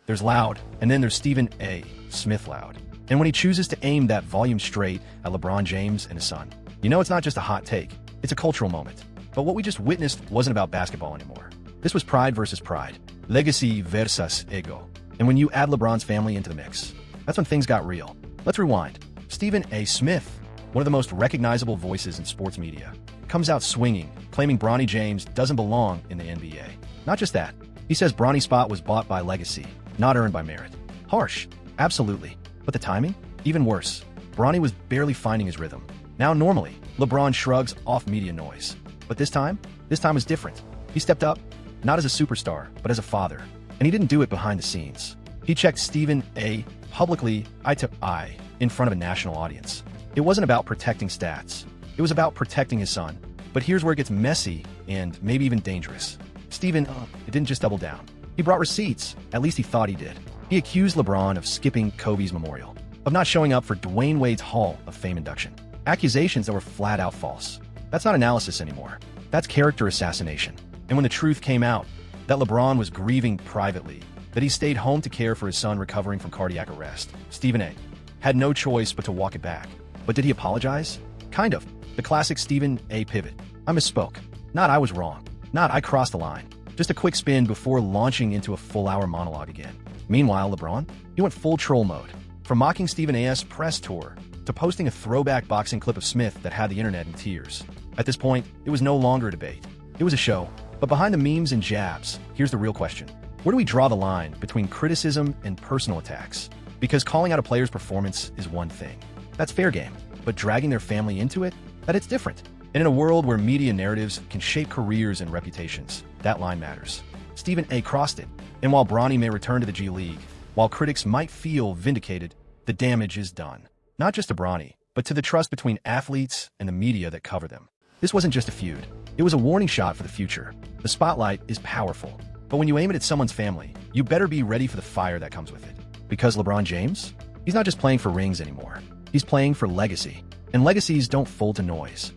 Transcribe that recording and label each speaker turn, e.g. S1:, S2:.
S1: There's loud, and then there's Stephen A. Smith loud. And when he chooses to aim that volume straight at LeBron James and his son, you know it's not just a hot take, it's a cultural moment. But what we just witnessed wasn't about basketball anymore. This was pride versus pride, legacy versus ego. And when you add LeBron's family into the mix, that's when things got real. Let's rewind. Stephen A. Smith, one of the most recognizable voices in sports media, comes out swinging, claiming Bronny James doesn't belong in the NBA. Not just that, he says Bronny's spot was bought by legacy, not earned by merit. Harsh, absolutely. But the timing? Even worse. Bronny was barely finding his rhythm. Now normally, LeBron shrugs off media noise. But this time was different. He stepped up, not as a superstar, but as a father. And he didn't do it behind the scenes. He checked Stephen A. publicly, eye to eye, in front of a national audience. It wasn't about protecting stats. It was about protecting his son. But here's where it gets messy and maybe even dangerous. Stephen, it didn't just double down. He brought receipts. At least he thought he did. He accused LeBron of skipping Kobe's memorial, of not showing up for Dwayne Wade's Hall of Fame induction. Accusations that were flat out false. That's not analysis anymore. That's character assassination. And when the truth came out, that LeBron was grieving privately, that he stayed home to care for his son recovering from cardiac arrest, Stephen A. had no choice but to walk it back. But did he apologize? Kind of. The classic Stephen A. pivot. I misspoke. Not I was wrong. Not I crossed the line. Just a quick spin before launching into a full-hour monologue again. Meanwhile, LeBron, he went full troll mode. From mocking Stephen A.'s press tour to posting a throwback boxing clip of Smith that had the internet in tears. At this point, it was no longer a debate. It was a show. But behind the memes and jabs, here's the real question. Where do we draw the line between criticism and personal attacks? Because calling out a player's performance is one thing. That's fair game. But dragging their family into it? It's different. And in a world where media narratives can shape careers and reputations, that line matters. Stephen A. crossed it. And while Bronny may return to the G League, while critics might feel vindicated, the damage is done. Not just to Bronny, but to the trust between athletes and the media that cover them. This wasn't just a feud. It was a warning shot for the future. The spotlight is powerful. But when you aim it at someone's family, you better be ready for the fire that comes with it. Because LeBron James? He's not just playing for rings anymore. He's playing for legacy. And legacies don't fold to noise.